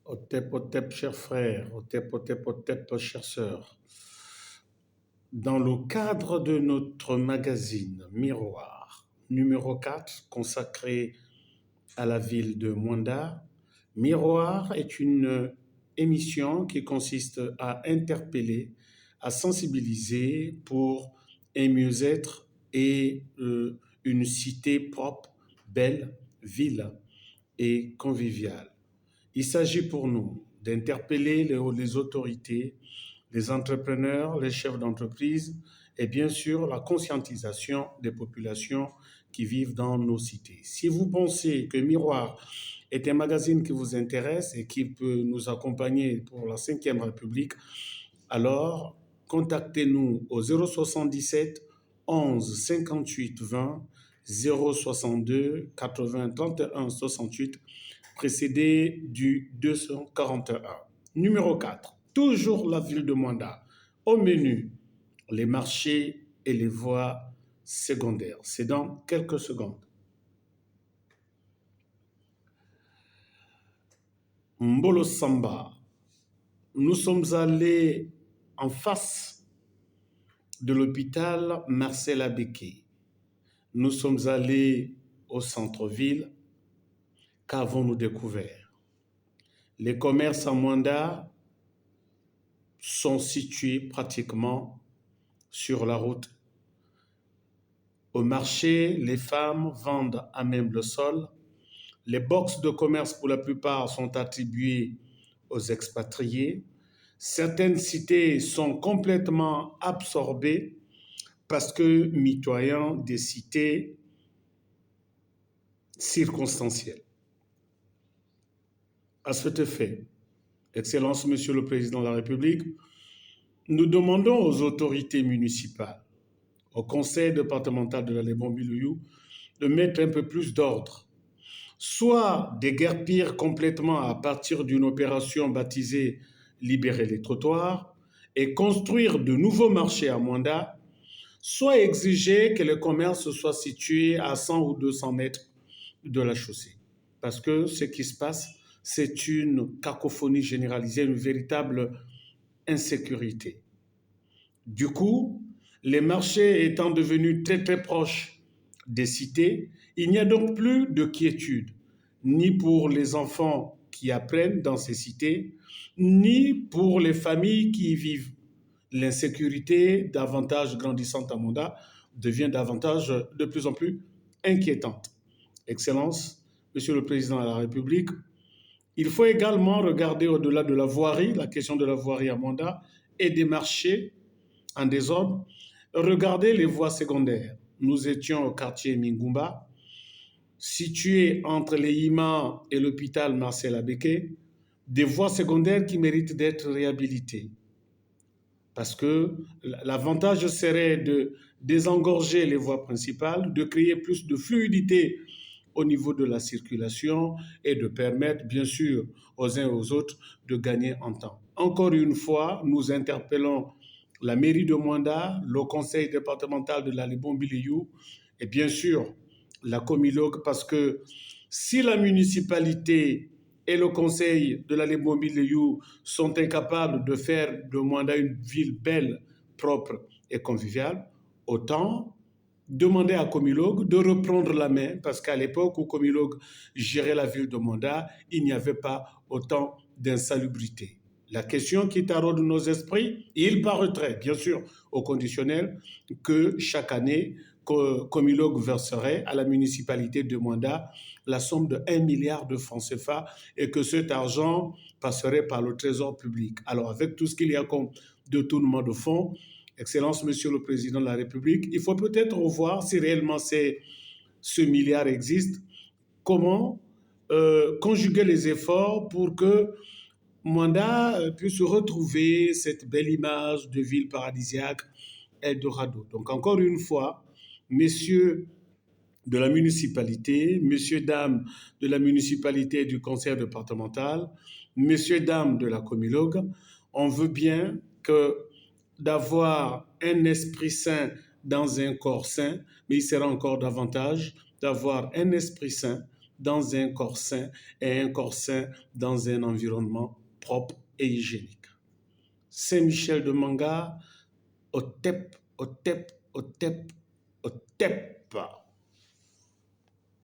Otep, Otep, chers frères, Otep, Otep, Otep, chères sœurs. Dans le cadre de notre magazine Miroir, numéro 4, consacré à la ville de Mwanda, Miroir est une émission qui consiste à interpeller, à sensibiliser pour un mieux-être et une cité propre, belle, ville et conviviale. Il s'agit pour nous d'interpeller les autorités, les entrepreneurs, les chefs d'entreprise et bien sûr la conscientisation des populations qui vivent dans nos cités. Si vous pensez que Miroir est un magazine qui vous intéresse et qui peut nous accompagner pour la 5e République, alors contactez-nous au 077 11 58 20 062 80 31 68 précédé du 241. Numéro 4, toujours la ville de Mwanda. Au menu, les marchés et les voies secondaires. C'est dans quelques secondes. Mbolo Samba. Nous sommes allés en face de l'hôpital Marcel Abeke. Nous sommes allés au centre-ville. Qu'avons-nous découvert? Les commerces à Mwanda sont situés pratiquement sur la route. Au marché, les femmes vendent à même le sol. Les boxes de commerce, pour la plupart, sont attribuées aux expatriés. Certaines cités sont complètement absorbées parce que mitoyens des cités circonstancielles. À cet effet, Excellence, Monsieur le Président de la République, nous demandons aux autorités municipales, au conseil départemental de la Lébombe-Biliou, de mettre un peu plus d'ordre, soit déguerpir complètement à partir d'une opération baptisée Libérer les trottoirs et construire de nouveaux marchés à Mwanda, soit exiger que les commerces soient situés à 100 ou 200 mètres de la chaussée. Parce que ce qui se passe, c'est une cacophonie généralisée, une véritable insécurité. Du coup, les marchés étant devenus très très proches des cités, il n'y a donc plus de quiétude, ni pour les enfants qui apprennent dans ces cités, ni pour les familles qui y vivent. L'insécurité, davantage grandissante à Mwanda, devient davantage de plus en plus inquiétante. Excellence, Monsieur le Président de la République, il faut également regarder au-delà de la voirie, la question de la voirie à Mwanda et des marchés en désordre, regardez les voies secondaires. Nous étions au quartier Mingumba, situé entre les Hima et l'hôpital Marcel Abeke, des voies secondaires qui méritent d'être réhabilitées. Parce que l'avantage serait de désengorger les voies principales, de créer plus de fluidité au niveau de la circulation et de permettre, bien sûr, aux uns et aux autres de gagner en temps. Encore une fois, nous interpellons la mairie de Mwanda, le conseil départemental de la Lébombe-Biliou et bien sûr la Comilogue, parce que si la municipalité et le conseil de la Lébombe-Biliou sont incapables de faire de Mwanda une ville belle, propre et conviviale, autant demander à Comilogue de reprendre la main, parce qu'à l'époque où Comilogue gérait la ville de Mwanda, il n'y avait pas autant d'insalubrité. La question qui taraude nos esprits, il paraîtrait, bien sûr, au conditionnel, que chaque année, Comilogue verserait à la municipalité de Mwanda la somme de 1 milliard de francs CFA et que cet argent passerait par le trésor public. Alors, avec tout ce qu'il y a comme détournement de fonds, Excellence, Monsieur le Président de la République, il faut peut-être revoir si réellement ce milliard existe, comment conjuguer les efforts pour que Mwanda puisse retrouver cette belle image de ville paradisiaque Eldorado. Donc encore une fois, messieurs de la municipalité, messieurs, dames de la municipalité et du conseil départemental, messieurs, dames de la Comilogue, on veut bien que d'avoir un esprit sain dans un corps sain, mais il sera encore davantage d'avoir un esprit sain dans un corps sain et un corps sain dans un environnement propre et hygiénique. Saint-Michel de Manga, Otep, Otep, Otep, Otep.